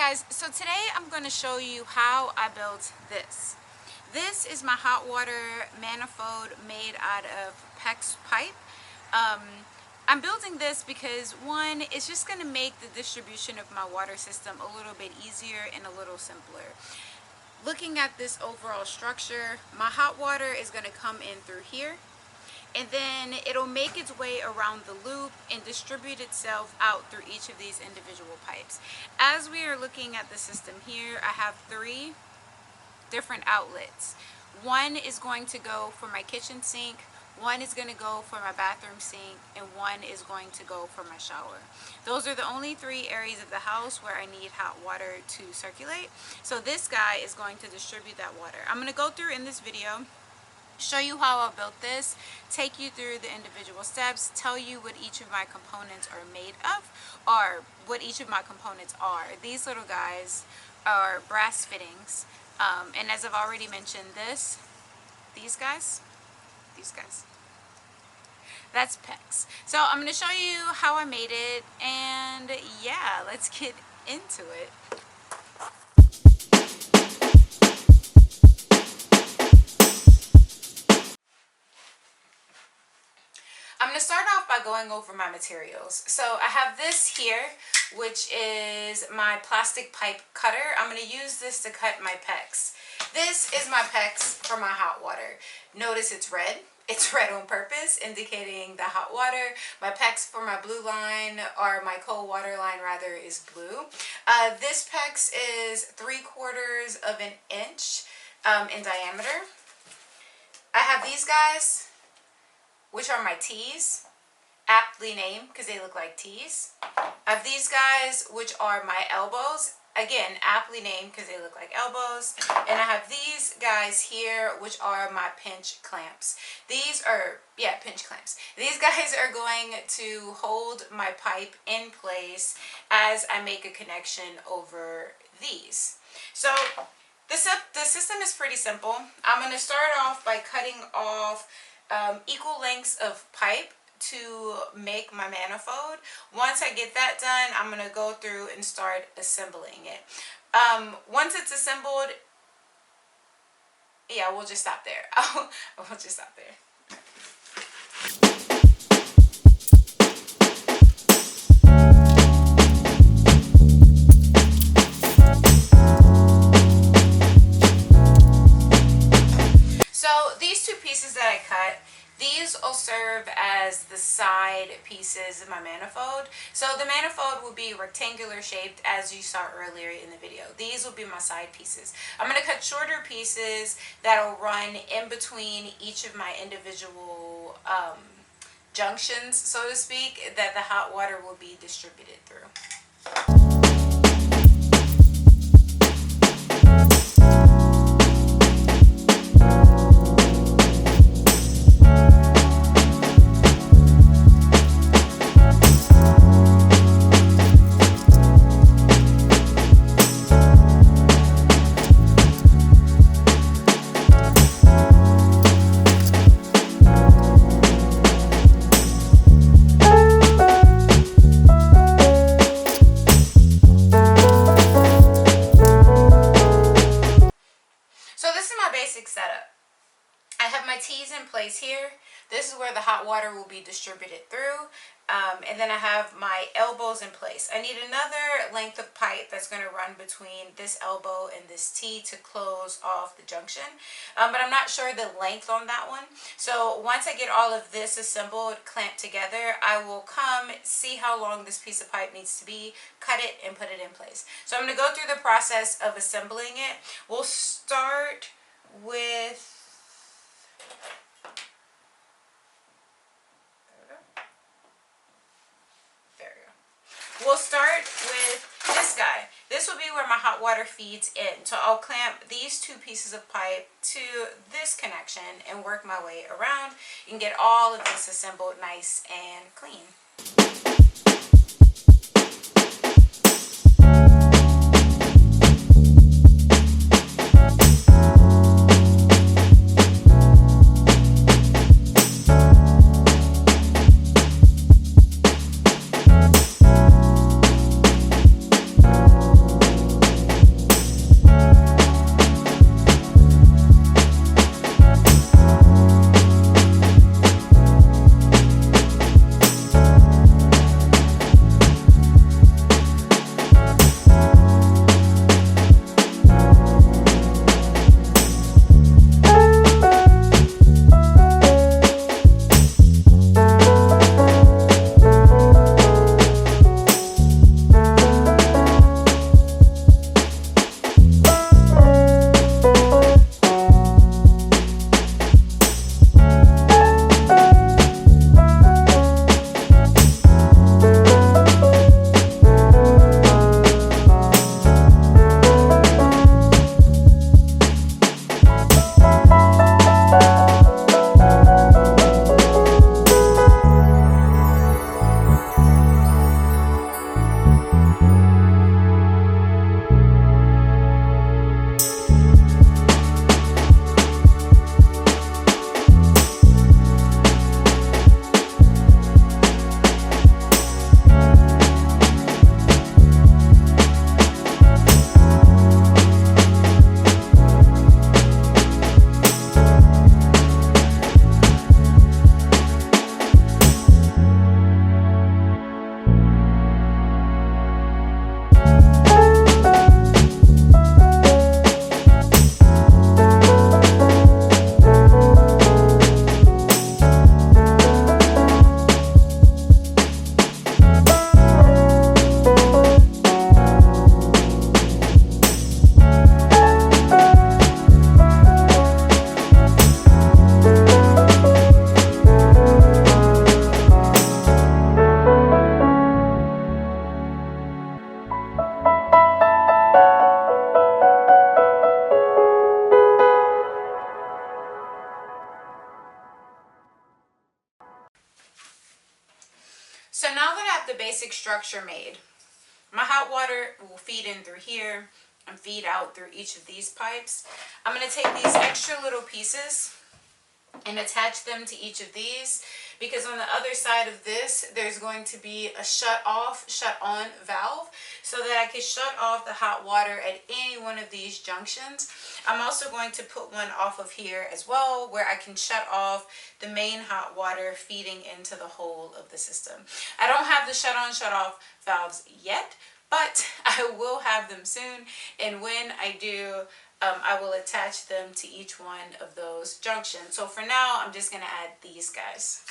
guys, so today I'm going to show you how I built this. This is my hot water manifold made out of PEX pipe. I'm building this because one, it's just going to make the distribution of my water system a little bit easier and a little simpler. Looking at this overall structure, my hot water is going to come in through here, and then it'll make its way around the loop and distribute itself out through each of these individual pipes. As we are looking at the system here, I have 3 different outlets. One is going to go for my kitchen sink, one is going to go for my bathroom sink, and one is going to go for my shower. Those are the only 3 areas of the house where I need hot water to circulate. So this guy is going to distribute that water. I'm going to go through in this video, show you how I built this, take you through the individual steps, tell you what each of my components are made of, or what each of my components are. These little guys are brass fittings, and as I've already mentioned, these guys, that's PEX. So I'm going to show you how I made it, and yeah, let's get into it. I'm going to start off by going over my materials. So I have this here, which is my plastic pipe cutter. I'm going to use this to cut my PEX. This is my PEX for my hot water. Notice it's red. It's red on purpose, indicating the hot water. My PEX for my blue line, or my cold water line rather, is blue. This PEX is 3/4 of an inch in diameter. I have these guys, which are my T's, aptly named because they look like T's. I have these guys, which are my elbows, again, aptly named because they look like elbows. And I have these guys here, which are my pinch clamps. These are, pinch clamps. These guys are going to hold my pipe in place as I make a connection over these. So the system is pretty simple. I'm going to start off by cutting off equal lengths of pipe to make my manifold. Once I get that done, I'm going to go through and start assembling it. Once it's assembled, yeah, we'll just stop there. We'll just stop there. So these 2 pieces that I cut, these will serve as the side pieces of my manifold. So the manifold will be rectangular shaped, as you saw earlier in the video. These will be my side pieces. I'm going to cut shorter pieces that will run in between each of my individual junctions, so to speak, that the hot water will be distributed through. Setup. I have my T's in place here. This is where the hot water will be distributed through, and then I have my elbows in place. I need another length of pipe that's going to run between this elbow and this T to close off the junction, but I'm not sure the length on that one. So once I get all of this assembled, clamped together, I will come see how long this piece of pipe needs to be, cut it, and put it in place. So I'm going to go through the process of assembling it. We'll start with we'll start with this guy. This will be where my hot water feeds in. So I'll clamp these 2 pieces of pipe to this connection and work my way around and get all of this assembled nice and clean. So now that I have the basic structure made, my hot water will feed in through here and feed out through each of these pipes. I'm going to take these extra little pieces and attach them to each of these, because on the other side of this there's going to be a shut off, shut on valve, so that I can shut off the hot water at any one of these junctions. I'm also going to put one off of here as well, where I can shut off the main hot water feeding into the whole of the system. I don't have the shut on, shut off valves yet, but I will have them soon, and when I do, I will attach them to each one of those junctions. So for now, I'm just going to add these guys.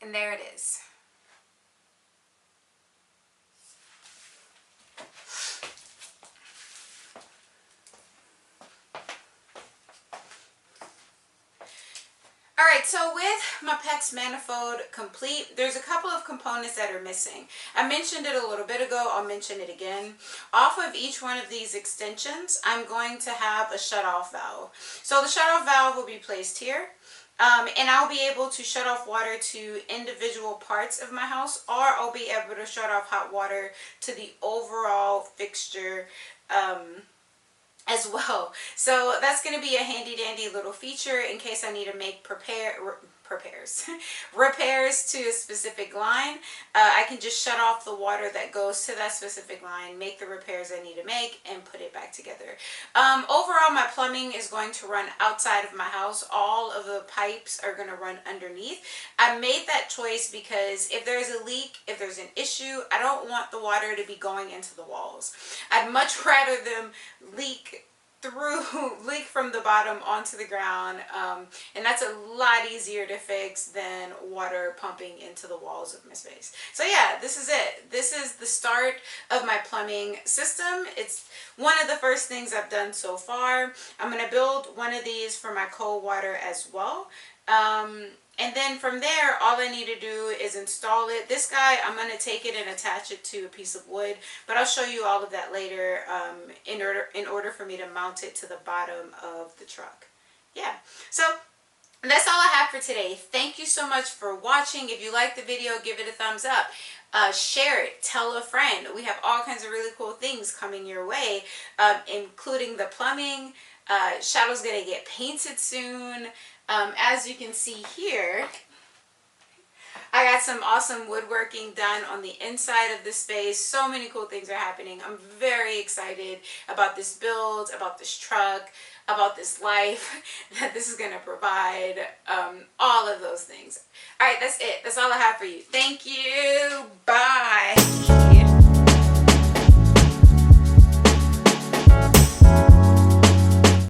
And there it is. Alright, so with my PEX manifold complete, there's a couple of components that are missing. I mentioned it a little bit ago, I'll mention it again. Off of each one of these extensions, I'm going to have a shut-off valve. So the shut-off valve will be placed here. And I'll be able to shut off water to individual parts of my house, or I'll be able to shut off hot water to the overall fixture as well. So that's going to be a handy dandy little feature in case I need to make repairs to a specific line. I can just shut off the water that goes to that specific line, make the repairs I need to make, and put it back together. Overall, my plumbing is going to run outside of my house. All of the pipes are going to run underneath. I made that choice because if there's a leak, if there's an issue, I don't want the water to be going into the walls. I'd much rather them leak from the bottom onto the ground, and that's a lot easier to fix than water pumping into the walls of my space. So yeah, this is it. This is the start of my plumbing system. It's one of the first things I've done so far. I'm going to build one of these for my cold water as well. And then from there, all I need to do is install it. This guy, I'm going to take it and attach it to a piece of wood, but I'll show you all of that later in order for me to mount it to the bottom of the truck. Yeah, so that's all I have for today. Thank you so much for watching. If you like the video, give it a thumbs up. Share it, tell a friend. We have all kinds of really cool things coming your way, including the plumbing. Shadow's going to get painted soon. As you can see here, I got some awesome woodworking done on the inside of the space. So many cool things are happening. I'm very excited about this build, about this truck, about this life that this is going to provide, all of those things. All right, that's it. That's all I have for you. Thank you. Bye.